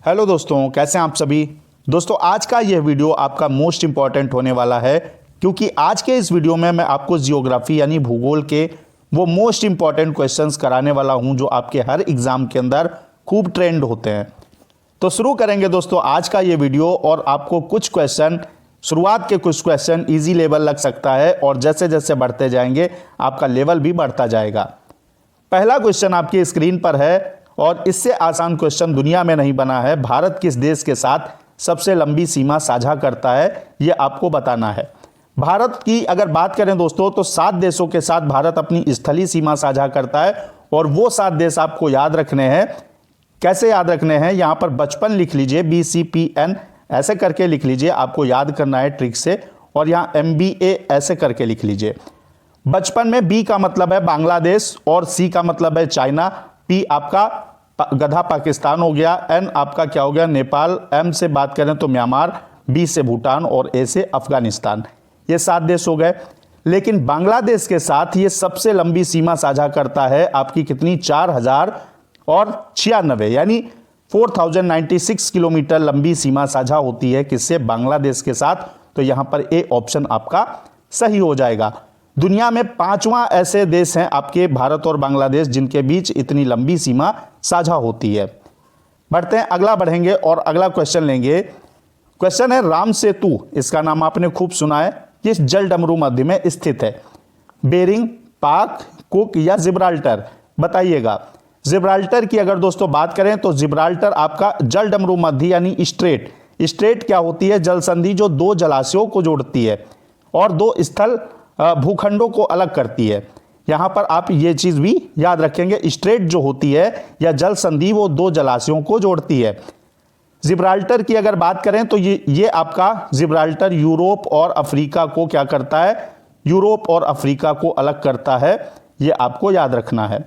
Hello दोस्तों, कैसे हैं आप सभी। दोस्तों आज का यह वीडियो आपका मोस्ट इंपॉर्टेंट होने वाला है, क्योंकि आज के इस वीडियो में मैं आपको जियोग्राफी यानी भूगोल के वो मोस्ट इंपॉर्टेंट क्वेश्चंस कराने वाला हूं जो आपके हर एग्जाम के अंदर खूब ट्रेंड होते हैं। तो शुरू करेंगे दोस्तों आज का ये वीडियो, और आपको कुछ क्वेश्चन, शुरुआत के कुछ क्वेश्चन इजी लेवल लग सकता है, और जैसे जैसे बढ़ते जाएंगे आपका लेवल भी बढ़ता जाएगा। पहला क्वेश्चन आपकी स्क्रीन पर है, और इससे आसान क्वेश्चन दुनिया में नहीं बना है। भारत किस देश के साथ सबसे लंबी सीमा साझा करता है, यह आपको बताना है। भारत की अगर बात करें दोस्तों, तो 7 देशों के साथ भारत अपनी स्थलीय सीमा साझा करता है, और वो 7 देश आपको याद रखने हैं। कैसे याद रखने हैं, यहां पर बचपन लिख लीजिए, BCPN ऐसे करके लिख लीजिए, आपको याद करना है ट्रिक से, और यहां MBA ऐसे करके लिख लीजिए। बचपन में B का मतलब है बांग्लादेश, और C का मतलब है चाइना, P आपका गधा पाकिस्तान हो गया, N आपका क्या हो गया नेपाल, M से बात करें तो म्यांमार, B से भूटान, और A से अफगानिस्तान। ये 7 देश हो गए। लेकिन बांग्लादेश के साथ ये सबसे लंबी सीमा साझा करता है, आपकी कितनी, 4096 यानी 4096 किलोमीटर लंबी सीमा साझा होती है किससे, बांग्लादेश के साथ। तो यहां पर A ऑप्शन आपका सही हो जाएगा। दुनिया में 5वां ऐसे देश हैं आपके भारत और बांग्लादेश जिनके बीच इतनी लंबी सीमा साझा होती है। बढ़ते हैं, अगला बढ़ेंगे और अगला क्वेश्चन लेंगे। क्वेश्चन है राम सेतु, इसका नाम आपने खूब सुना है, किस जल डमरू मध्य में स्थित है, बेरिंग, पाक, कुक या जिब्राल्टर, बताइएगा। जिब्राल्टर की अगर दोस्तों बात करें तो जिब्राल्टर आपका जल डमरू मध्य यानी स्ट्रेट क्या होती है, जल संधि जो 2 जलाशयों को जोड़ती है और 2 स्थल भूखंडों को अलग करती है। यहां पर आप ये चीज भी याद रखेंगे, स्ट्रेट जो होती है या जल संधि वो 2 जलाशयों को जोड़ती है। जिब्राल्टर की अगर बात करें तो ये आपका जिब्राल्टर यूरोप और अफ्रीका को क्या करता है, यूरोप और अफ्रीका को अलग करता है, ये आपको याद रखना है।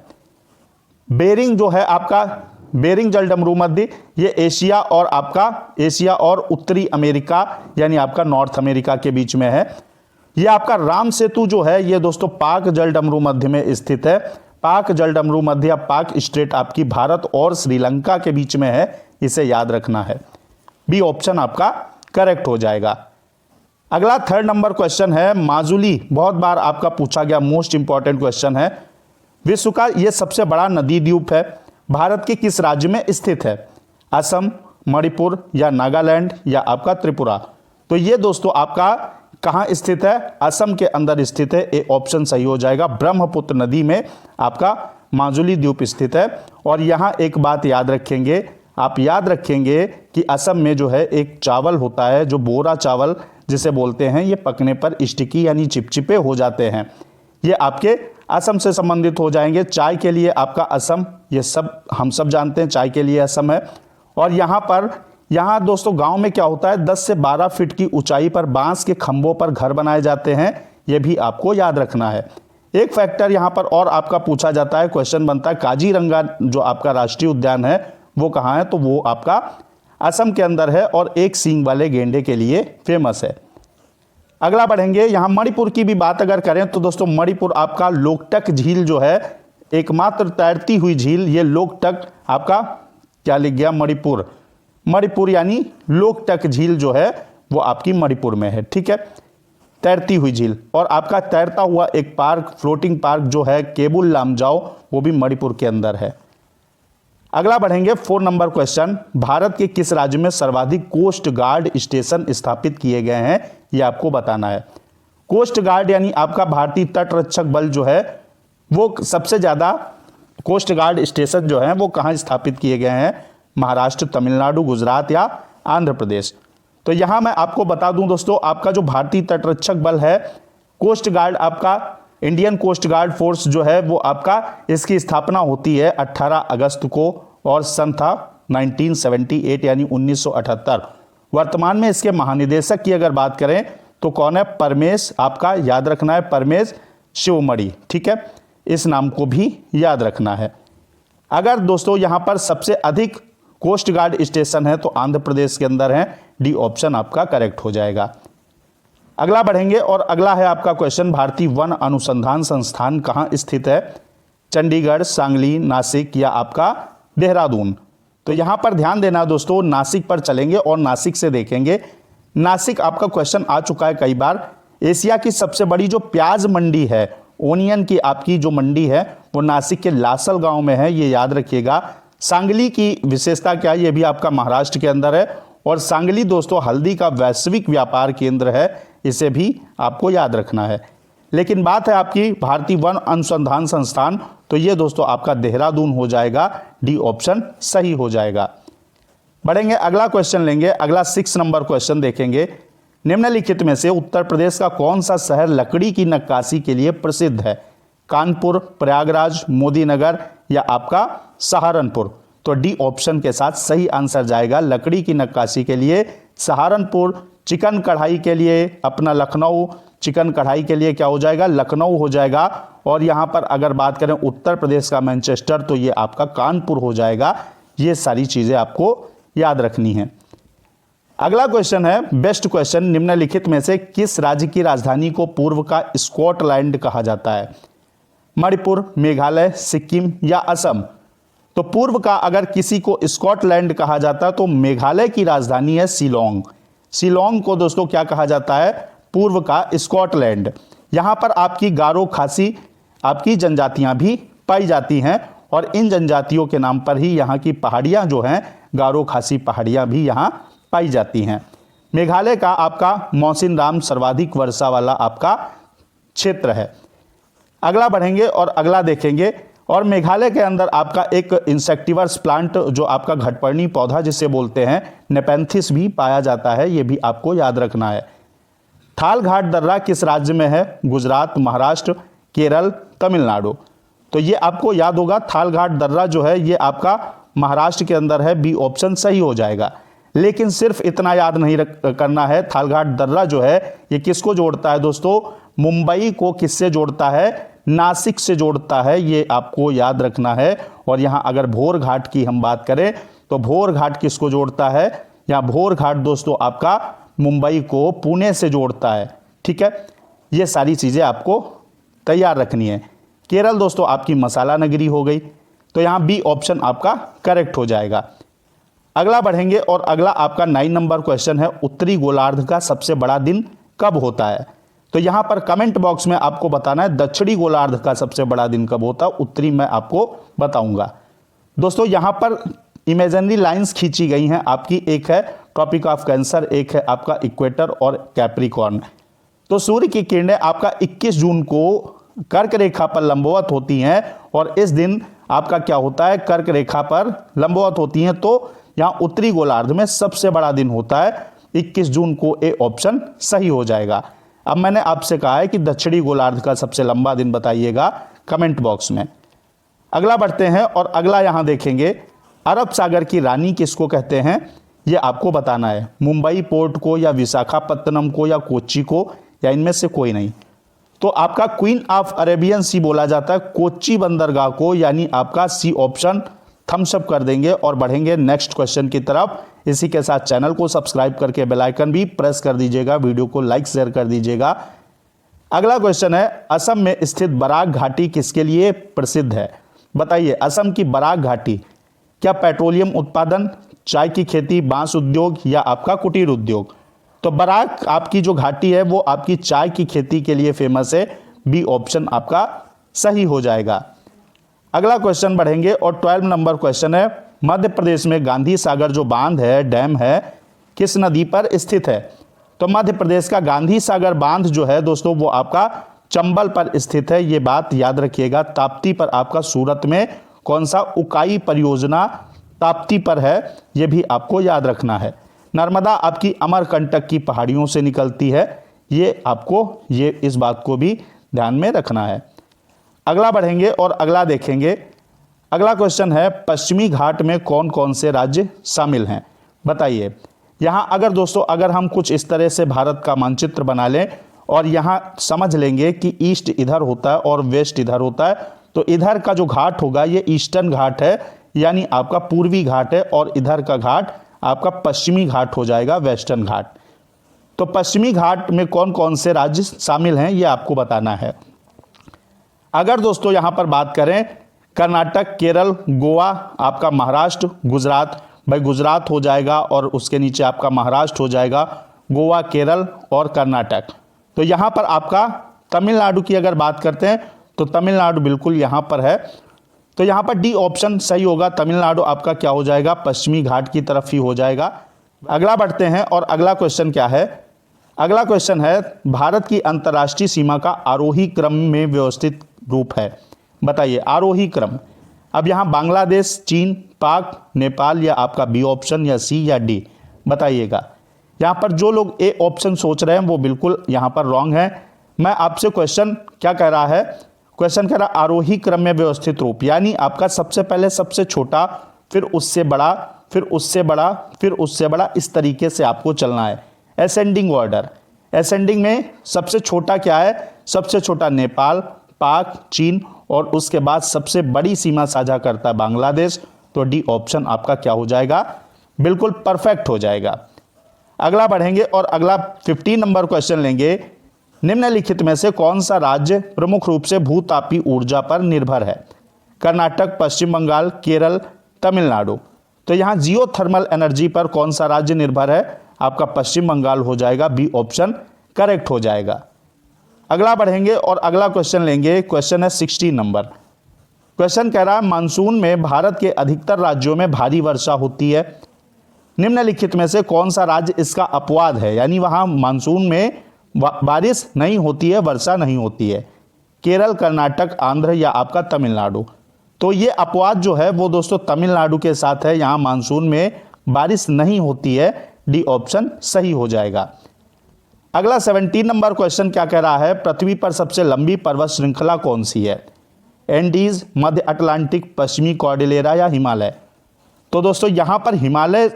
बेरिंग जो है आपका, बेरिंग जल डमरू मध्य, ये एशिया और उत्तरी अमेरिका यानी आपका नॉर्थ अमेरिका के बीच में है। ये आपका राम सेतु जो है ये दोस्तों पाक जल डमरू मध्य में स्थित है। पाक जल डमरू मध्य या पाक स्ट्रेट आपकी भारत और श्रीलंका के बीच में है, इसे याद रखना है। बी ऑप्शन आपका करेक्ट हो जाएगा। अगला 3rd नंबर क्वेश्चन है माजुली, बहुत बार आपका पूछा गया मोस्ट इंपॉर्टेंट क्वेश्चन है। विश्व का यह सबसे बड़ा नदी द्वीप है, भारत के किस राज्य में स्थित है, असम, मणिपुर या नागालैंड या आपका त्रिपुरा। तो ये दोस्तों आपका कहां स्थित है, असम के अंदर स्थित है, ए ऑप्शन सही हो जाएगा। ब्रह्मपुत्र नदी में आपका माजुली द्वीप स्थित है। और यहां एक बात याद रखेंगे, आप याद रखेंगे कि असम में जो है एक चावल होता है जो बोरा चावल जिसे बोलते हैं, ये पकने पर स्टिकी यानी चिपचिपे हो जाते हैं, ये आपके असम से संबंधित हो जाएंगे। चाय के लिए आपका असम, ये सब हम सब जानते हैं, चाय के लिए असम है। और यहाँ दोस्तों गांव में क्या होता है, 10 से 12 फीट की ऊंचाई पर बांस के खंभों पर घर बनाए जाते हैं, यह भी आपको याद रखना है। एक फैक्टर यहां पर और आपका पूछा जाता है, क्वेश्चन बनता है, काजीरंगा जो आपका राष्ट्रीय उद्यान है वो कहां है, तो वो आपका असम के अंदर है और एक सींग वाले गेंडे के लिए फेमस है। अगला बढ़ेंगे, यहां मणिपुर की भी बात अगर करें तो दोस्तों मणिपुर आपका लोकटक झील जो है, एकमात्र तैरती हुई झील, ये लोकटक आपका क्या लिख गया, मणिपुर यानी लोकटक झील जो है वो आपकी मणिपुर में है, ठीक है, तैरती हुई झील। और आपका तैरता हुआ एक पार्क, फ्लोटिंग पार्क जो है केबुल लामजाओ, वो भी मणिपुर के अंदर है। अगला बढ़ेंगे 4 नंबर क्वेश्चन, भारत के किस राज्य में सर्वाधिक कोस्ट गार्ड स्टेशन स्थापित किए गए हैं, ये आपको बताना है। कोस्ट गार्ड यानी आपका भारतीय तटरक्षक बल जो है, वो सबसे ज्यादा कोस्ट गार्ड स्टेशन जो है वो कहां स्थापित किए गए हैं, महाराष्ट्र, तमिलनाडु, गुजरात या आंध्र प्रदेश। तो यहां मैं आपको बता दूं दोस्तों, आपका जो भारतीय तटरक्षक बल है, कोस्ट गार्ड आपका इंडियन कोस्ट गार्ड फोर्स जो है वो आपका, इसकी स्थापना होती है 18 अगस्त को और सन था 1978 यानी 1978। वर्तमान में इसके महानिदेशक की अगर बात करें तो कौन है, परमेश, आपका याद रखना है, परमेश शिवमणि, ठीक है, इस नाम को भी याद रखना है। अगर दोस्तों यहां पर सबसे अधिक कोस्ट गार्ड स्टेशन है तो आंध्र प्रदेश के अंदर है, डी ऑप्शन आपका करेक्ट हो जाएगा। अगला बढ़ेंगे और अगला है आपका क्वेश्चन, भारतीय वन अनुसंधान संस्थान कहां स्थित है, चंडीगढ़, सांगली, नासिक या आपका देहरादून। तो यहां पर ध्यान देना दोस्तों, नासिक पर चलेंगे और नासिक से देखेंगे। नासिक आपका क्वेश्चन आ चुका है कई बार। एशिया की सबसे बड़ी जो प्याज मंडी है, ओनियन की आपकी जो मंडी है, वो नासिक के लासल गांव में है, ये याद रखिएगा। सांगली की विशेषता क्या है, ये भी आपका महाराष्ट्र के अंदर है। और सांगली दोस्तों हल्दी का वैश्विक व्यापार केंद्र है, इसे भी आपको याद रखना है। लेकिन बात है आपकी भारतीय वन अनुसंधान संस्थान, तो ये दोस्तों आपका देहरादून हो जाएगा, डी ऑप्शन सही हो जाएगा। बढ़ेंगे, अगला क्वेश्चन लेंगे। अगला 6 नंबर क्वेश्चन देखेंगे। निम्नलिखित में से उत्तर प्रदेश का कौन सा शहर लकड़ी की नक्काशी के लिए प्रसिद्ध है? कानपुर, प्रयागराज, मोदीनगर या आपका सहारनपुर? तो डी ऑप्शन के साथ सही आंसर जाएगा लकड़ी की नक्काशी के लिए सहारनपुर। चिकन कढ़ाई के लिए अपना लखनऊ, चिकन कढ़ाई के लिए क्या हो जाएगा? लखनऊ हो जाएगा। और यहाँ पर अगर बात करें उत्तर प्रदेश का मैनचेस्टर, तो ये आपका कानपुर हो जाएगा। ये सारी चीज़ें आपको याद रखनी है। अगला क्वेश्चन है बेस्ट क्वेश्चन। निम्नलिखित में से किस राज्य की राजधानी को पूर्व का स्कॉटलैंड कहा जाता है? मणिपुर, मेघालय, सिक्किम या असम? तो पूर्व का अगर किसी को स्कॉटलैंड कहा जाता है तो मेघालय की राजधानी है शिलोंग। शिलोंग को दोस्तों क्या कहा जाता है? पूर्व का स्कॉटलैंड। यहां पर आपकी गारो खासी आपकी जनजातियां भी पाई जाती हैं और इन जनजातियों के नाम पर ही यहाँ की पहाड़ियाँ जो हैं, गारो खासी पहाड़ियाँ भी यहाँ पाई जाती हैं। मेघालय का आपका मौसिनराम सर्वाधिक वर्षा वाला आपका क्षेत्र है। अगला बढ़ेंगे और अगला देखेंगे। और मेघालय के अंदर आपका एक इंसेक्टिवर्स प्लांट जो आपका घटपर्णी पौधा जिसे बोलते हैं नेपेंथिस भी पाया जाता है, ये भी आपको याद रखना है। थालघाट दर्रा किस राज्य में है? गुजरात, महाराष्ट्र, केरल, तमिलनाडु? तो ये आपको याद होगा, थालघाट दर्रा जो है ये आपका महाराष्ट्र के अंदर है, बी ऑप्शन सही हो जाएगा। लेकिन सिर्फ इतना याद नहीं करना है, थालघाट दर्रा जो है ये किसको जोड़ता है दोस्तों? मुंबई को किससे जोड़ता है? नासिक से जोड़ता है, ये आपको याद रखना है। और यहाँ अगर भोर घाट की हम बात करें तो भोर घाट किसको जोड़ता है? यहाँ भोर घाट दोस्तों आपका मुंबई को पुणे से जोड़ता है। ठीक है, ये सारी चीज़ें आपको तैयार रखनी है। केरल दोस्तों आपकी मसाला नगरी हो गई, तो यहाँ बी ऑप्शन आपका करेक्ट हो जाएगा। अगला बढ़ेंगे और अगला आपका 9 नंबर क्वेश्चन है। उत्तरी गोलार्ध का सबसे बड़ा दिन कब होता है? तो यहां पर कमेंट बॉक्स में आपको बताना है दक्षिणी गोलार्ध का सबसे बड़ा दिन कब होता है, उत्तरी मैं आपको बताऊंगा। दोस्तों यहां पर इमेजिनरी लाइंस खींची गई हैं आपकी, एक है ट्रॉपिक ऑफ कैंसर, एक है आपका इक्वेटर और कैप्रिकॉर्न। तो सूर्य की किरणें आपका 21 जून को कर्क रेखा पर लंबवत होती हैं और इस दिन आपका क्या होता है? कर्क रेखा पर लंबवत होती हैं, तो यहां उत्तरी गोलार्ध में सबसे बड़ा दिन होता है 21 जून को, ए ऑप्शन सही हो जाएगा। अब मैंने आपसे कहा है कि दक्षिणी गोलार्ध का सबसे लंबा दिन बताइएगा कमेंट बॉक्स में। अगला बढ़ते हैं और अगला यहां देखेंगे, अरब सागर की रानी किसको कहते हैं? यह आपको बताना है। मुंबई पोर्ट को या विशाखापत्तनम को या कोच्चि को या इनमें से कोई नहीं। तो आपका क्वीन ऑफ अरेबियन सी बोला जाता है कोच्चि बंदरगाह को, यानी आपका सी ऑप्शन थम्स अप कर देंगे। और बढ़ेंगे नेक्स्ट क्वेश्चन की तरफ। इसी के साथ चैनल को सब्सक्राइब करके बेल आइकन भी प्रेस कर दीजिएगा, वीडियो को लाइक शेयर कर दीजिएगा। अगला क्वेश्चन है, असम में स्थित बराक घाटी किसके लिए प्रसिद्ध है? बताइए, असम की बराक घाटी क्या पेट्रोलियम उत्पादन, चाय की खेती, बांस उद्योग या आपका कुटीर उद्योग? तो बराक आपकी जो घाटी है वो आपकी चाय की खेती के लिए फेमस है, बी ऑप्शन आपका सही हो जाएगा। अगला क्वेश्चन बढ़ेंगे और 12 नंबर क्वेश्चन है, मध्य प्रदेश में गांधी सागर जो बांध है, डैम है, किस नदी पर स्थित है? तो मध्य प्रदेश का गांधी सागर बांध जो है दोस्तों वो आपका चंबल पर स्थित है, ये बात याद रखिएगा। ताप्ती पर आपका सूरत में कौन सा उकाई परियोजना ताप्ती पर है, ये भी आपको याद रखना है। नर्मदा आपकी अमरकंटक की पहाड़ियों से निकलती है, ये आपको इस बात को भी ध्यान में रखना है। अगला बढ़ेंगे और अगला देखेंगे। अगला क्वेश्चन है, पश्चिमी घाट में कौन कौन से राज्य शामिल हैं? बताइए। यहाँ अगर दोस्तों अगर हम कुछ इस तरह से भारत का मानचित्र बना लें और यहाँ समझ लेंगे कि ईस्ट इधर होता है और वेस्ट इधर होता है, तो इधर का जो घाट होगा ये ईस्टर्न घाट है, यानी आपका पूर्वी घाट है, और इधर का घाट आपका पश्चिमी घाट हो जाएगा, वेस्टर्न घाट। तो पश्चिमी घाट में कौन कौन से राज्य शामिल हैं ये आपको बताना है। अगर दोस्तों यहाँ पर बात करें कर्नाटक, केरल, गोवा, आपका महाराष्ट्र, गुजरात। भाई गुजरात हो जाएगा और उसके नीचे आपका महाराष्ट्र हो जाएगा, गोवा, केरल और कर्नाटक। तो यहाँ पर आपका तमिलनाडु की अगर बात करते हैं तो तमिलनाडु बिल्कुल यहाँ पर है। तो यहाँ पर डी ऑप्शन सही होगा। तमिलनाडु आपका क्या हो जाएगा, पश्चिमी घाट की तरफ ही हो जाएगा। अगला बढ़ते हैं और अगला क्वेश्चन क्या है, अगला क्वेश्चन है भारत की अंतर्राष्ट्रीय सीमा का आरोही क्रम में व्यवस्थित रूप है। बताइए आरोही क्रम। अब यहाँ बांग्लादेश, चीन, पाक, नेपाल या आपका बी ऑप्शन या सी या डी बताइएगा। यहाँ पर जो लोग ए ऑप्शन सोच रहे हैं वो बिल्कुल यहाँ पर रॉन्ग है। मैं आपसे क्वेश्चन क्या कह रहा है, क्वेश्चन कह रहा आरोही क्रम में व्यवस्थित रूप, यानी आपका सबसे पहले सबसे छोटा, फिर उससे बड़ा, फिर उससे बड़ा, फिर उससे बड़ा, इस तरीके से आपको चलना है। Ascending order. असेंडिंग में सबसे छोटा क्या है, सबसे छोटा नेपाल, पाक, चीन और उसके बाद सबसे बड़ी सीमा साझा करता है बांग्लादेश। तो डी ऑप्शन आपका क्या हो जाएगा, बिल्कुल परफेक्ट हो जाएगा। अगला बढ़ेंगे और अगला 15 नंबर क्वेश्चन लेंगे। निम्नलिखित में से कौन सा राज्य प्रमुख रूप से भूतापी ऊर्जा पर निर्भर है? कर्नाटक, पश्चिम बंगाल, केरल, तमिलनाडु। तो यहाँ जियोथर्मल एनर्जी पर कौन सा राज्य निर्भर है? आपका पश्चिम बंगाल हो जाएगा, बी ऑप्शन करेक्ट हो जाएगा। अगला बढ़ेंगे और अगला क्वेश्चन लेंगे। क्वेश्चन है 16 नंबर। क्वेश्चन कह रहा है मानसून में भारत के अधिकतर राज्यों में भारी वर्षा होती है। निम्नलिखित में से कौन सा राज्य इसका अपवाद है, यानी वहां मानसून में बारिश नहीं होती है, वर्षा नहीं होती है? केरल, कर्नाटक, आंध्र या आपका तमिलनाडु। तो ये अपवाद जो है वो दोस्तों तमिलनाडु के साथ है, यहाँ मानसून में बारिश नहीं होती है। डी ऑप्शन सही हो जाएगा। अगला 17 नंबर क्वेश्चन क्या कह रहा है, पृथ्वी पर सबसे लंबी पर्वत श्रृंखला कौन सी है? एंडीज, मध्य अटलांटिक, पश्चिमी कॉर्डिलेरा या हिमालय? तो दोस्तों यहाँ पर हिमालय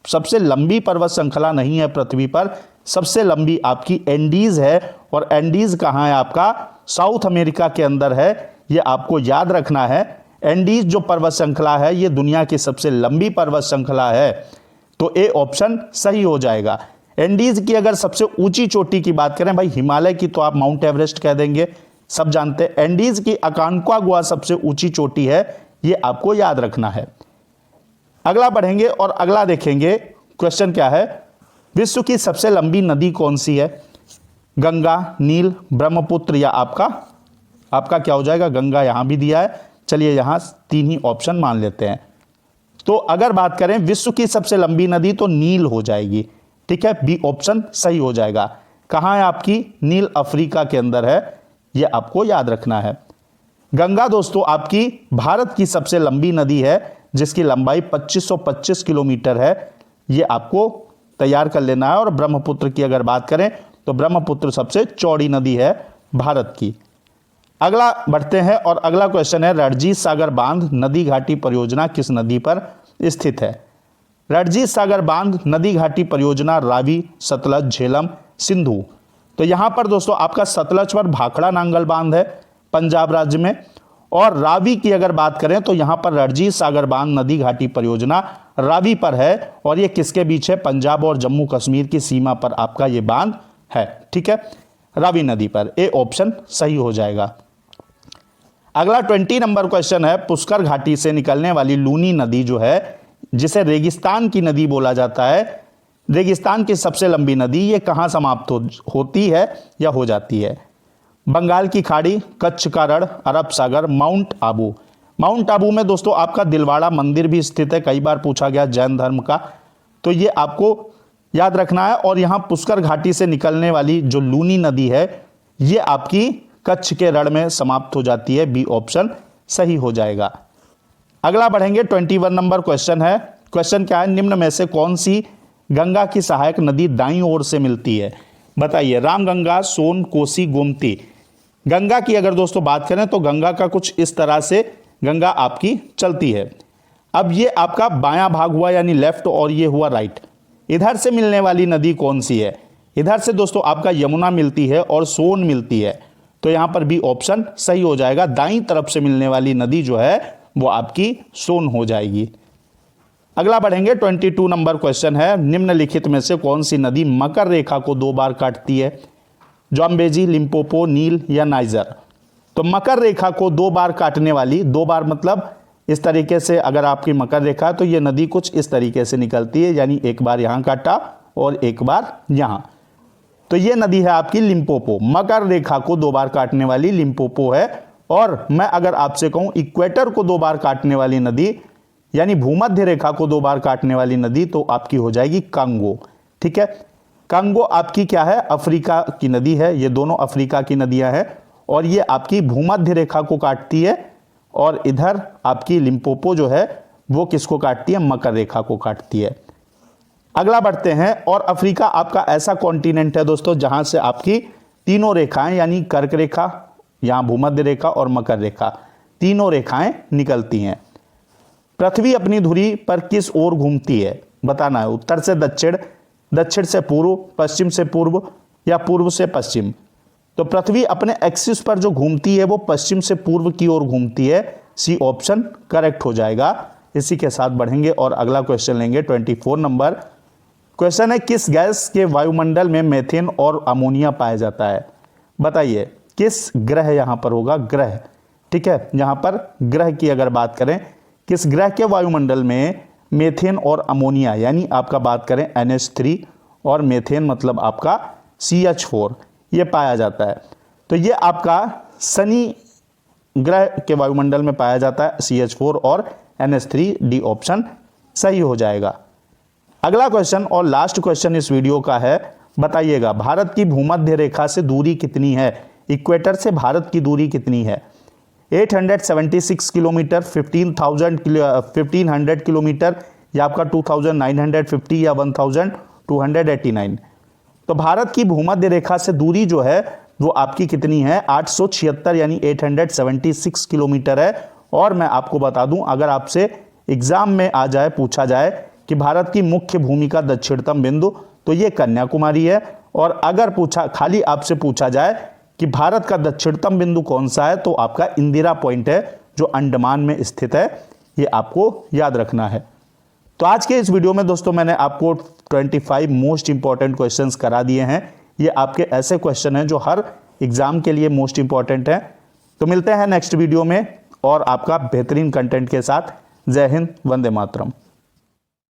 सबसे लंबी पर्वत श्रृंखला नहीं है पृथ्वी पर, सबसे लंबी आपकी एंडीज है। और एंडीज कहाँ है? आपका साउथ अमेरिका के अंदर है, ये आपको याद रखना है। एंडीज जो पर्वत श्रृंखला है ये दुनिया की सबसे लंबी पर्वत श्रृंखला है। तो ए ऑप्शन सही हो जाएगा। एंडीज की अगर सबसे ऊंची चोटी की बात करें भाई, हिमालय की तो आप माउंट एवरेस्ट कह देंगे, सब जानते हैं। एंडीज की अकांकागुआ सबसे ऊंची चोटी है, ये आपको याद रखना है। अगला बढ़ेंगे और अगला देखेंगे। क्वेश्चन क्या है, विश्व की सबसे लंबी नदी कौन सी है? गंगा, नील, ब्रह्मपुत्र या आपका क्या हो जाएगा? गंगा यहां भी दिया है, चलिए यहां 3 ही ऑप्शन मान लेते हैं। तो अगर बात करें विश्व की सबसे लंबी नदी तो नील हो जाएगी, ठीक है, बी ऑप्शन सही हो जाएगा। कहां है आपकी? नील अफ्रीका के अंदर है, यह आपको याद रखना है। गंगा दोस्तों आपकी भारत की सबसे लंबी नदी है, जिसकी लंबाई 2525 किलोमीटर है, यह आपको तैयार कर लेना है। और ब्रह्मपुत्र की अगर बात करें तो ब्रह्मपुत्र सबसे चौड़ी नदी है भारत की। अगला बढ़ते हैं और अगला क्वेश्चन है, रणजीत सागर बांध नदी घाटी परियोजना किस नदी पर स्थित है? रणजीत सागर बांध नदी घाटी परियोजना रावी, सतलज, झेलम, सिंधु। तो यहां पर दोस्तों आपका सतलज पर भाखड़ा नांगल बांध है पंजाब राज्य में, और रावी की अगर बात करें तो यहां पर रणजीत सागर बांध नदी घाटी परियोजना रावी पर है। और ये किसके बीच है? पंजाब और जम्मू कश्मीर की सीमा पर आपका ये बांध है, ठीक है, रावी नदी पर। ए ऑप्शन सही हो जाएगा। अगला 20 नंबर क्वेश्चन है, पुष्कर घाटी से निकलने वाली लूनी नदी जो है, जिसे रेगिस्तान की नदी बोला जाता है, रेगिस्तान की सबसे लंबी नदी, ये कहां समाप्त होती है या हो जाती है? बंगाल की खाड़ी, कच्छ का रण, अरब सागर, माउंट आबू। माउंट आबू में दोस्तों आपका दिलवाड़ा मंदिर भी स्थित है, कई बार पूछा गया जैन धर्म का, तो ये आपको याद रखना है। और यहां पुष्कर घाटी से निकलने वाली जो लूनी नदी है ये आपकी कच्छ के रण में समाप्त हो जाती है, बी ऑप्शन सही हो जाएगा। अगला बढ़ेंगे 21 नंबर क्वेश्चन है। क्वेश्चन क्या है, निम्न में से कौन सी गंगा की सहायक नदी दाईं ओर से मिलती है? बताइए, रामगंगा, सोन, कोसी, गोमती। गंगा की अगर दोस्तों बात करें तो गंगा का कुछ इस तरह से गंगा आपकी चलती है। अब ये आपका बायां भाग हुआ यानी लेफ्ट, और ये हुआ राइट। इधर से मिलने वाली नदी कौन सी है? इधर से दोस्तों आपका यमुना मिलती है और सोन मिलती है, तो यहां पर भी ऑप्शन सही हो जाएगा। दाईं तरफ से मिलने वाली नदी जो है वो आपकी सोन हो जाएगी। अगला बढ़ेंगे 22 नंबर क्वेश्चन है, निम्नलिखित में से कौन सी नदी मकर रेखा को 2 बार काटती है? जाम्बेजी, लिम्पोपो, नील या नाइजर? तो मकर रेखा को 2 बार काटने वाली, 2 बार मतलब इस तरीके से अगर आपकी मकर रेखा तो ये नदी कुछ इस तरीके से निकलती है, यानी एक बार यहां काटा और एक बार यहां। तो ये नदी है आपकी लिम्पोपो। मकर रेखा को 2 बार काटने वाली लिम्पोपो है। और मैं अगर आपसे कहूं इक्वेटर को 2 बार काटने वाली नदी, यानी भूमध्य रेखा को 2 बार काटने वाली नदी, तो आपकी हो जाएगी कांगो। ठीक है, कांगो आपकी क्या है, अफ्रीका की नदी है। ये दोनों अफ्रीका की नदियां हैं और ये आपकी भूमध्य रेखा को काटती है। और इधर आपकी लिम्पोपो जो है वो किसको काटती है, मकर रेखा को काटती है। अगला बढ़ते हैं। और अफ्रीका आपका ऐसा कॉन्टिनेंट है दोस्तों जहां से आपकी तीनों रेखाएं, यानी कर्क रेखा, यहां भूमध्य रेखा और मकर रेखा, तीनों रेखाएं निकलती हैं। पृथ्वी अपनी धुरी पर किस ओर घूमती है, बताना है। उत्तर से दक्षिण, दक्षिण से पूर्व, पश्चिम से पूर्व या पूर्व से पश्चिम। तो पृथ्वी अपने एक्सिस पर जो घूमती है वो पश्चिम से पूर्व की ओर घूमती है। सी ऑप्शन करेक्ट हो जाएगा। इसी के साथ बढ़ेंगे और अगला क्वेश्चन लेंगे 24 नंबर। क्वेश्चन है, किस गैस के वायुमंडल में मीथेन और अमोनिया पाया जाता है। बताइए किस ग्रह यहां पर होगा, ग्रह। ठीक है, यहां पर ग्रह की अगर बात करें, किस ग्रह के वायुमंडल में मीथेन और अमोनिया, यानी आपका बात करें NH3 और मीथेन मतलब आपका CH4, ये पाया जाता है। तो ये आपका शनि ग्रह के वायुमंडल में पाया जाता है, CH4 और NH3। डी ऑप्शन सही हो जाएगा। अगला क्वेश्चन और लास्ट क्वेश्चन इस वीडियो का है, बताइएगा भारत की भूमध्य रेखा से दूरी कितनी है, इक्वेटर से भारत की दूरी कितनी है। 876 किलोमीटर, 1500 किलोमीटर, या आपका 2950 या 1289। तो भारत की भूमध्य रेखा से दूरी जो है वो आपकी कितनी है, 876 यानी 876 किलोमीटर है। और मैं आपको बता दूं, अगर आपसे एग्जाम में आ जाए, पूछा जाए कि भारत की मुख्य भूमि का दक्षिणतम बिंदु, तो ये कन्याकुमारी है। और अगर खाली आपसे पूछा जाए कि भारत का दक्षिणतम बिंदु कौन सा है, तो आपका इंदिरा पॉइंट है जो अंडमान में स्थित है। ये आपको याद रखना है। तो आज के इस वीडियो में दोस्तों मैंने आपको 25 मोस्ट इंपॉर्टेंट क्वेश्चंस करा दिए हैं। ये आपके ऐसे क्वेश्चन हैं जो हर एग्जाम के लिए मोस्ट इंपॉर्टेंट हैं। तो मिलते हैं नेक्स्ट वीडियो में और आपका बेहतरीन कंटेंट के साथ। जय हिंद, वंदे मातरम।